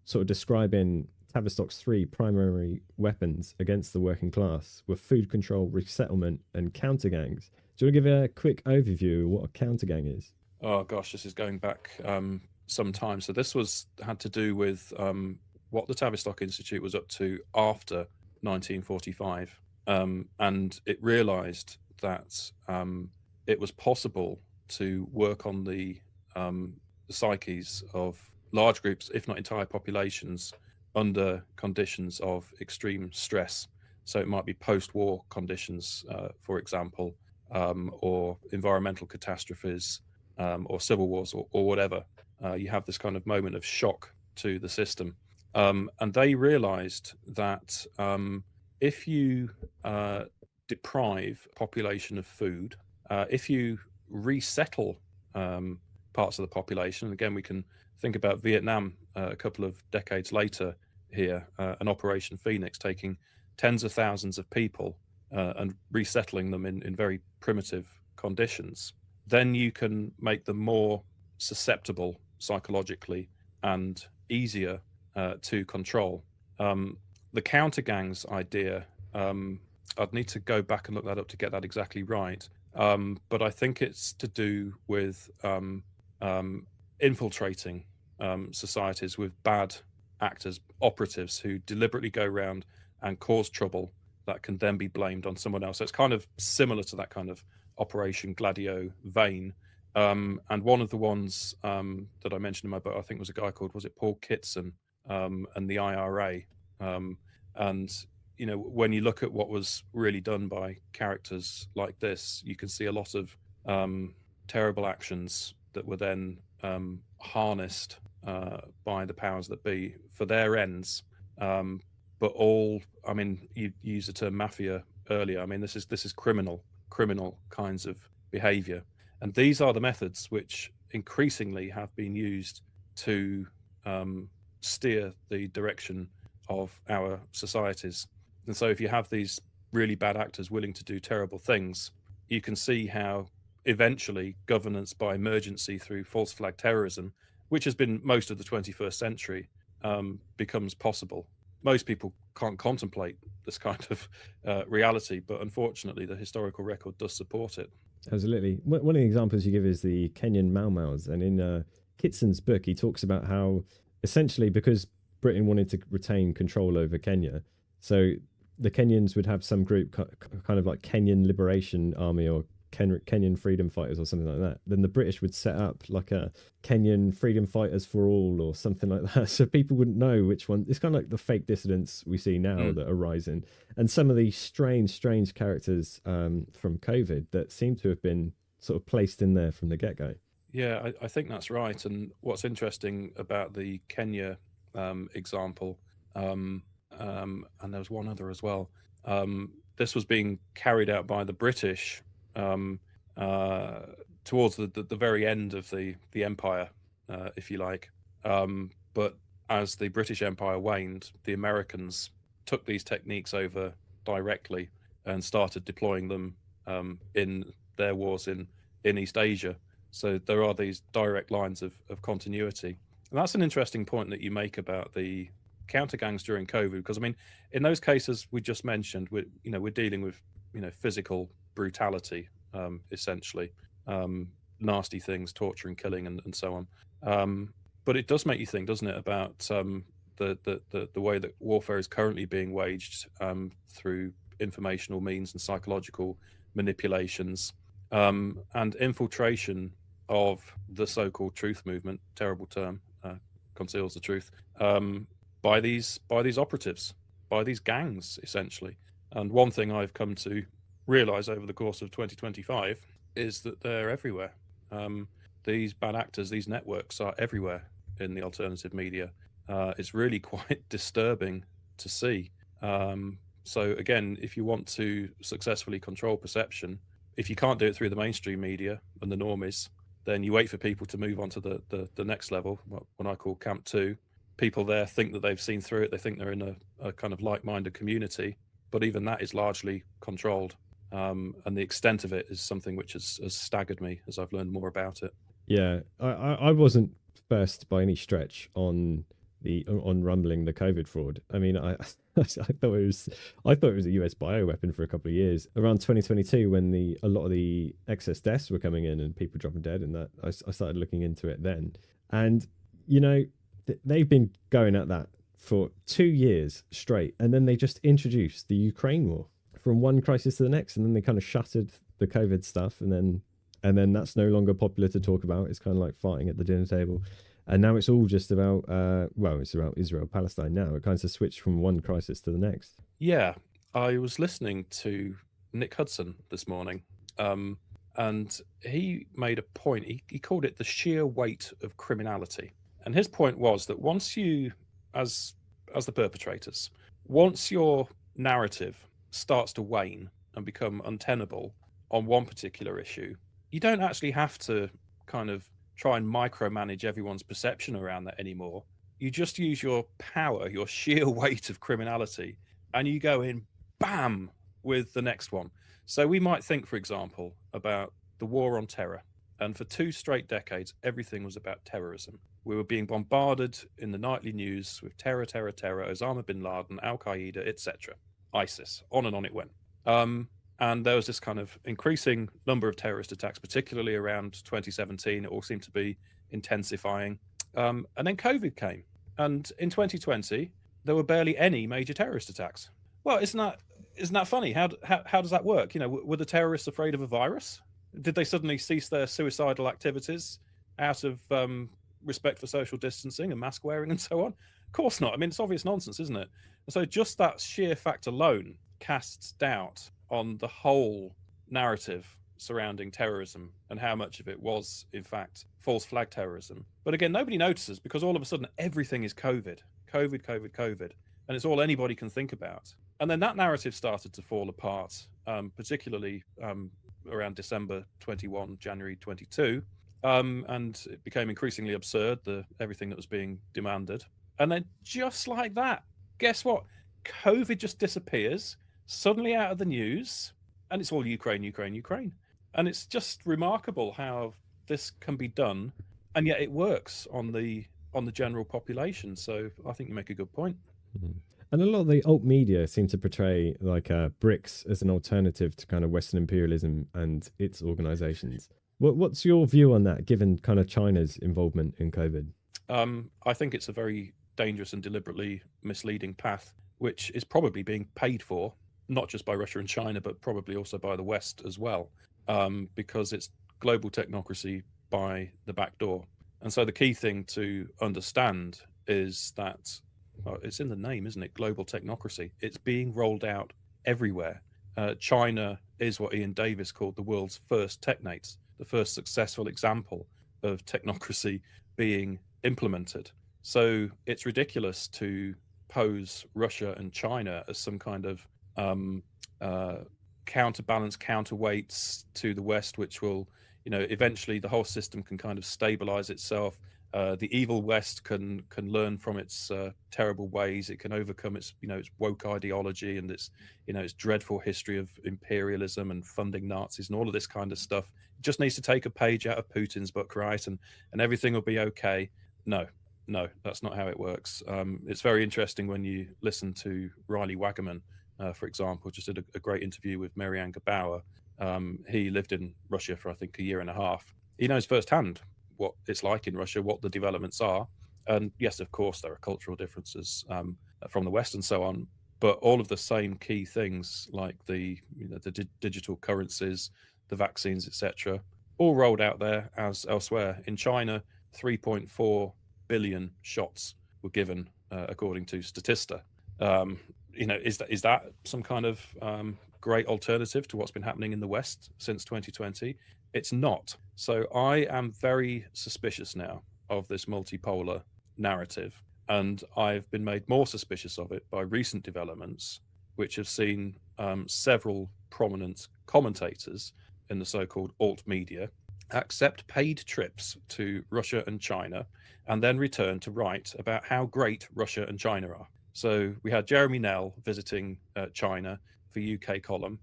sort of describing Tavistock's 3 primary weapons against the working class were food control, resettlement, and counter gangs. Do you want to give a quick overview of what a counter gang is? Oh gosh, this is going back some time. So this had to do with what the Tavistock Institute was up to after 1945, and it realized that it was possible to work on the psyches of large groups, if not entire populations, under conditions of extreme stress. So it might be post-war conditions, for example, or environmental catastrophes, or civil wars, or whatever. You have this kind of moment of shock to the system. And they realized that if you deprive a population of food, if you resettle parts of the population, again, we can think about Vietnam a couple of decades later here, an Operation Phoenix, taking tens of thousands of people and resettling them in very primitive conditions, then you can make them more susceptible psychologically and easier to control. The counter gangs idea, I'd need to go back and look that up to get that exactly right. But I think it's to do with infiltrating societies with bad actors, operatives who deliberately go around and cause trouble that can then be blamed on someone else. So it's kind of similar to that kind of Operation Gladio vein. And one of the ones that I mentioned in my book, I think was a guy called, was it Paul Kitson, and the IRA. And, you know, when you look at what was really done by characters like this, you can see a lot of terrible actions that were then harnessed by the powers that be for their ends. But all, I mean, you used the term mafia earlier. I mean, this is criminal kinds of behavior. And these are the methods which increasingly have been used to steer the direction of our societies. And so if you have these really bad actors willing to do terrible things, you can see how eventually governance by emergency through false flag terrorism, which has been most of the 21st century, becomes possible. Most people can't contemplate this kind of reality, but unfortunately the historical record does support it. Absolutely. One of the examples you give is the Kenyan Mau Mau's, and in Kitson's book he talks about how essentially because Britain wanted to retain control over Kenya, so the Kenyans would have some group kind of like Kenyan Liberation Army or Kenyan Freedom Fighters or something like that. Then the British would set up like a Kenyan Freedom Fighters for All or something like that, so people wouldn't know which one. It's kind of like the fake dissidents we see now that are rising, and some of these strange characters from COVID that seem to have been sort of placed in there from the get-go. Yeah, I think that's right. And what's interesting about the Kenya example, and there was one other as well, this was being carried out by the British towards the very end of the empire, if you like. But as the British Empire waned, the Americans took these techniques over directly and started deploying them in their wars in East Asia. So there are these direct lines of continuity. And that's an interesting point that you make about the counter gangs during COVID, because I mean, in those cases we just mentioned, we're dealing with physical brutality, essentially, nasty things, torture and killing, and so on. But it does make you think, doesn't it, about the way that warfare is currently being waged through informational means and psychological manipulations, and infiltration of the so-called truth movement, terrible term, conceals the truth, by these operatives, by these gangs, essentially. And one thing I've come to realize over the course of 2025 is that they're everywhere. These bad actors, these networks are everywhere in the alternative media. It's really quite disturbing to see. So again, if you want to successfully control perception, if you can't do it through the mainstream media and the normies, then you wait for people to move on to the next level, what I call Camp 2. People there think that they've seen through it. They think they're in a kind of like-minded community, but even that is largely controlled. And the extent of it is something which has staggered me as I've learned more about it. Yeah, I wasn't first by any stretch on rumbling the COVID fraud. I mean, I thought it was a US bioweapon for a couple of years. Around 2022, when a lot of the excess deaths were coming in and people dropping dead, and that I started looking into it then. And they've been going at that for 2 years straight, and then they just introduced the Ukraine war from one crisis to the next, and then they kind of shuttered the COVID stuff, and then that's no longer popular to talk about. It's kind of like fighting at the dinner table. And now it's all just about, it's about Israel, Palestine now. It kind of switched from one crisis to the next. Yeah, I was listening to Nick Hudson this morning, and he made a point. He called it the sheer weight of criminality. And his point was that once you, as the perpetrators, once your narrative starts to wane and become untenable on one particular issue, you don't actually have to kind of try and micromanage everyone's perception around that anymore. You just use your power, your sheer weight of criminality, and you go in, bam, with the next one. So we might think, for example, about the war on terror. And for 2 straight decades, everything was about terrorism. We were being bombarded in the nightly news with terror, Osama bin Laden, Al-Qaeda, etc., ISIS, on and on it went. And there was this kind of increasing number of terrorist attacks, particularly around 2017. It all seemed to be intensifying. And then COVID came. And in 2020, there were barely any major terrorist attacks. Well, isn't that funny? How does that work? You know, were the terrorists afraid of a virus? Did they suddenly cease their suicidal activities out of respect for social distancing and mask wearing and so on? Of course not. I mean, it's obvious nonsense, isn't it? And so just that sheer fact alone casts doubt on the whole narrative surrounding terrorism and how much of it was, in fact, false flag terrorism. But again, nobody notices because all of a sudden everything is COVID, COVID, COVID, COVID. And it's all anybody can think about. And then that narrative started to fall apart, particularly around December 21, January 22. And it became increasingly absurd, everything that was being demanded. And then just like that, guess what? COVID just disappears, suddenly out of the news, and it's all Ukraine, Ukraine, Ukraine. And it's just remarkable how this can be done, and yet it works on the general population. So I think you make a good point. Mm-hmm. And a lot of the alt media seem to portray like BRICS as an alternative to kind of Western imperialism and its organizations. What's your view on that, given kind of China's involvement in COVID? I think it's a very dangerous and deliberately misleading path, which is probably being paid for, not just by Russia and China, but probably also by the West as well, because it's global technocracy by the back door. And so the key thing to understand is that, well, it's in the name, isn't it? Global technocracy. It's being rolled out everywhere. China is what Ian Davis called the world's first technates, the first successful example of technocracy being implemented. So it's ridiculous to pose Russia and China as some kind of counterbalance, counterweights to the West, which will, you know, eventually the whole system can kind of stabilize itself. The evil West can learn from its terrible ways. It can overcome its, you know, its woke ideology and its, you know, its dreadful history of imperialism and funding Nazis and all of this kind of stuff. It just needs to take a page out of Putin's book, right? And everything will be okay. No, that's not how it works. It's very interesting when you listen to Riley Waggaman, for example, just did a great interview with Marianne Gebauer. He lived in Russia for, I think, a year and a half. He knows firsthand what it's like in Russia, what the developments are. And yes, of course, there are cultural differences from the West and so on, but all of the same key things like the digital currencies, the vaccines, etc., all rolled out there as elsewhere. In China, 3.4 billion shots were given, according to Statista. Is that some kind of great alternative to what's been happening in the West since 2020? It's not. So I am very suspicious now of this multipolar narrative, and I've been made more suspicious of it by recent developments, which have seen several prominent commentators in the so-called alt media accept paid trips to Russia and China and then return to write about how great Russia and China are. So we had Jeremy Nell visiting China for UK column,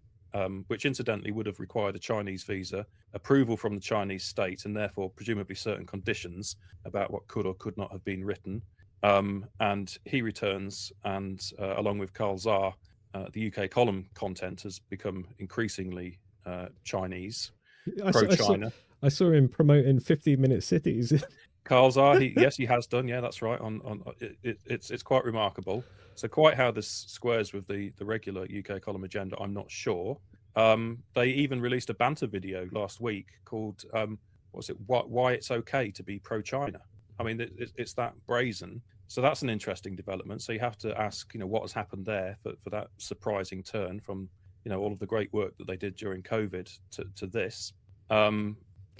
which incidentally would have required a Chinese visa, approval from the Chinese state, and therefore presumably certain conditions about what could or could not have been written. And he returns, and along with Carl Czar, the UK column content has become increasingly Chinese, pro-China. I saw him promoting 15-minute cities. Carl Czar, yes, he has done. Yeah, that's right. It's quite remarkable. So quite how this squares with the regular UK column agenda, I'm not sure. They even released a banter video last week called why it's okay to be pro-China. I mean, it's that brazen. So that's an interesting development. So you have to ask, what has happened there for that surprising turn from, all of the great work that they did during COVID to this.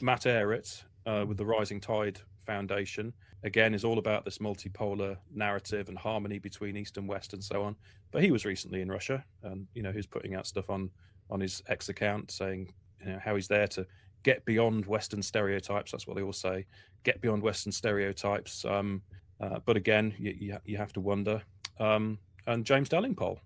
Matt Ehret with the Rising Tide Foundation, again, is all about this multipolar narrative and harmony between East and West and so on. But he was recently in Russia, and, he's putting out stuff on his X account saying, how he's there to get beyond Western stereotypes. That's what they all say, get beyond Western stereotypes. But again, you have to wonder. And James Delingpole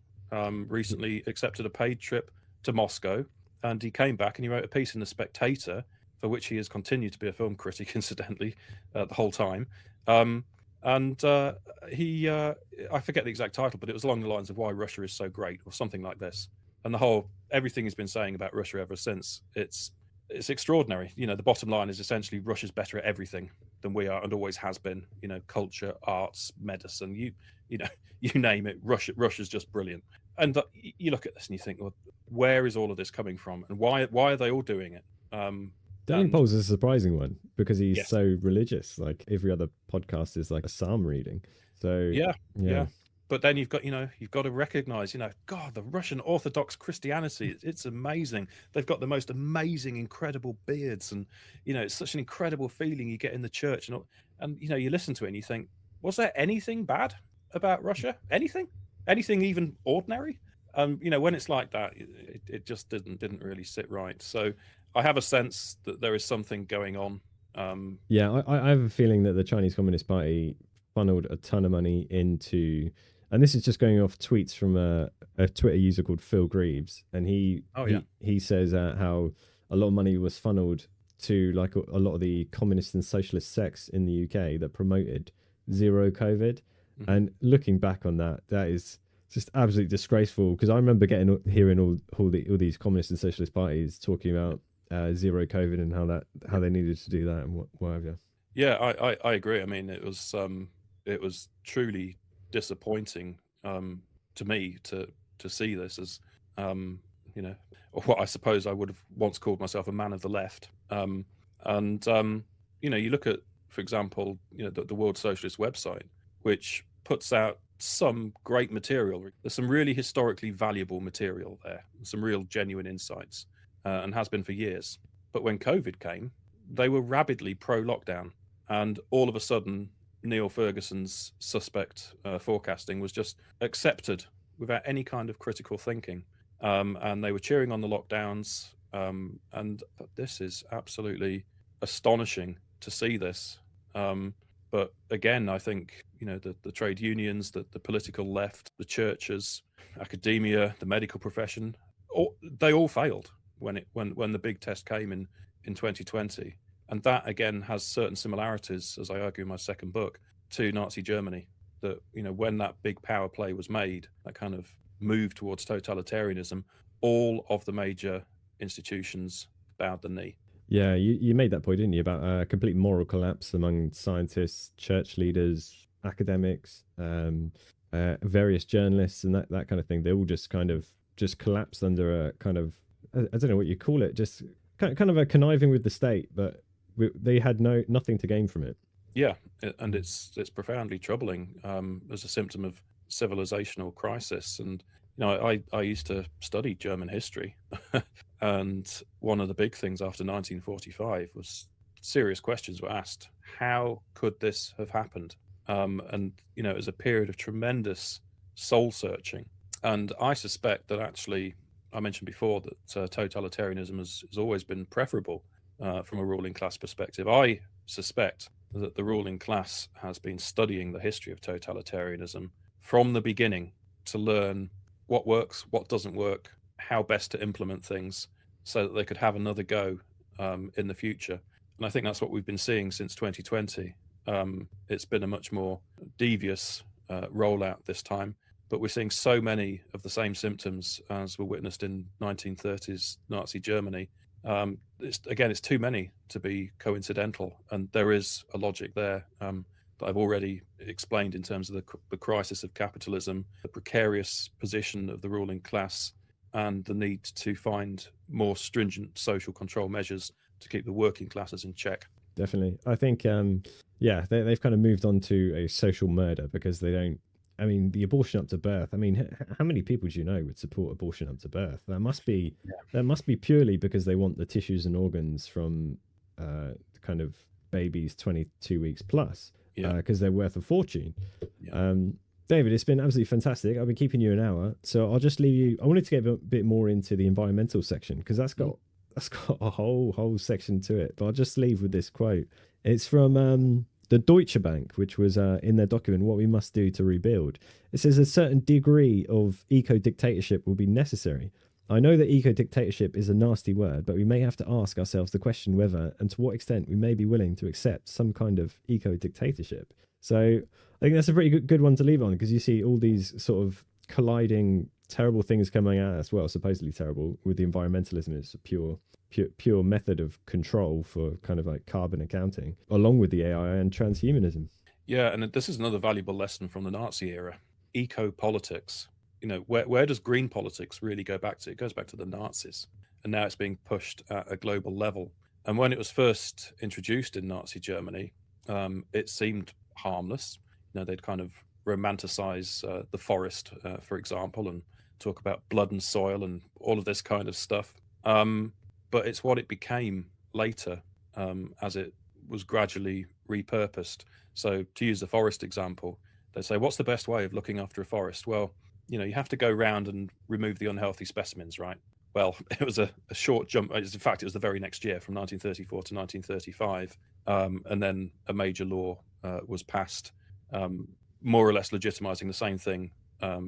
recently accepted a paid trip to Moscow, and he came back and he wrote a piece in The Spectator, for which he has continued to be a film critic, incidentally, the whole time. He, I forget the exact title, but it was along the lines of why Russia is so great, or something like this. And everything he's been saying about Russia ever since, it's it's extraordinary. You know, the bottom line is essentially Russia's better at everything than we are, and always has been. You know, culture, arts, medicine, you know, you name it. Russia's just brilliant. And you look at this and you think, well, where is all of this coming from, and why are they all doing it? Daniel Paul's a surprising one because he's Yes. so religious. Like every other podcast is like a psalm reading. So yeah. But then you've got to recognize, God, the Russian Orthodox Christianity, it's amazing. They've got the most amazing, incredible beards, and it's such an incredible feeling you get in the church, and you listen to it and you think, was there anything bad about Russia? Anything even ordinary? When it's like that, it just didn't really sit right. So I have a sense that there is something going on. I have a feeling that the Chinese Communist Party funneled a ton of money into, and this is just going off tweets from a Twitter user called Phil Greaves, and he says how a lot of money was funneled to like a lot of the communist and socialist sects in the UK that promoted zero COVID. Mm-hmm. And looking back on that is just absolutely disgraceful, because I remember hearing all these communist and socialist parties talking about zero COVID and how they needed to do that and what have you. Yeah, I agree. I mean, it was truly disappointing to me to see this as what I suppose I would have once called myself a man of the left. You look at, for example, the World Socialist website, which puts out some great material. There's some really historically valuable material there, some real genuine insights, and has been for years. But when COVID came, they were rabidly pro-lockdown, and all of a sudden Neil Ferguson's suspect forecasting was just accepted without any kind of critical thinking, and they were cheering on the lockdowns, and this is absolutely astonishing to see this. But again, I think the trade unions, the political left, the churches, academia, the medical profession, they all failed when the big test came in 2020. And that again has certain similarities, as I argue in my second book, to Nazi Germany. That when that big power play was made, that kind of move towards totalitarianism, all of the major institutions bowed the knee. Yeah, you made that point, didn't you, about a complete moral collapse among scientists, church leaders, academics, various journalists, and that kind of thing. They all just kind of collapsed under a kind of, I don't know what you call it, just kind of a conniving with the state, but they had nothing to gain from it. Yeah, and it's profoundly troubling as a symptom of civilizational crisis. And I used to study German history, and one of the big things after 1945 was serious questions were asked. How could this have happened? And it was a period of tremendous soul searching. And I suspect that actually, I mentioned before that totalitarianism has always been preferable from a ruling class perspective. I suspect that the ruling class has been studying the history of totalitarianism from the beginning to learn what works, what doesn't work, how best to implement things so that they could have another go in the future. And I think that's what we've been seeing since 2020. It's been a much more devious rollout this time, but we're seeing so many of the same symptoms as were witnessed in 1930s Nazi Germany. It's too many to be coincidental, and there is a logic there that I've already explained in terms of the crisis of capitalism, the precarious position of the ruling class, and the need to find more stringent social control measures to keep the working classes in check. Definitely. I think, they've kind of moved on to a social murder because they don't, the abortion up to birth. How many people do you know would support abortion up to birth? That must be purely because they want the tissues and organs from kind of babies 22 weeks plus, because they're worth a fortune. Yeah. David, it's been absolutely fantastic. I've been keeping you an hour, so I'll just leave you. I wanted to get a bit more into the environmental section because that's got a whole section to it. But I'll just leave with this quote. It's from the Deutsche Bank, which was in their document, What We Must Do to Rebuild. It says a certain degree of eco-dictatorship will be necessary. I know that eco-dictatorship is a nasty word, but we may have to ask ourselves the question whether and to what extent we may be willing to accept some kind of eco-dictatorship. So I think that's a pretty good one to leave on, because you see all these sort of colliding terrible things coming out as well, supposedly terrible, with the environmentalism. It's a pure method of control for kind of like carbon accounting, along with the AI and transhumanism. Yeah, and this is another valuable lesson from the Nazi era. Eco-politics. Where does green politics really go back to? It goes back to the Nazis, and now it's being pushed at a global level. And when it was first introduced in Nazi Germany, it seemed harmless. They'd kind of romanticize the forest, for example, and talk about blood and soil and all of this kind of stuff. But it's what it became later, as it was gradually repurposed. So to use the forest example, they say, what's the best way of looking after a forest? Well, you have to go round and remove the unhealthy specimens, right? Well, it was a short jump. In fact, it was the very next year, from 1934 to 1935. And then a major law was passed, more or less legitimizing the same thing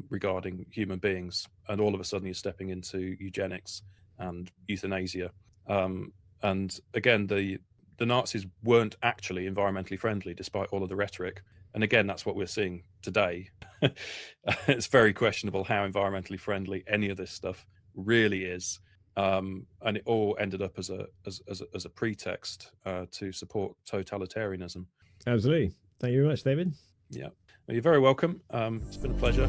regarding human beings. And all of a sudden, you're stepping into eugenics and euthanasia. And again, the Nazis weren't actually environmentally friendly, despite all of the rhetoric. And again, that's what we're seeing today. It's very questionable how environmentally friendly any of this stuff really is. And it all ended up as a pretext to support totalitarianism. Absolutely. Thank you very much, David. Yeah. Well, you're very welcome. It's been a pleasure.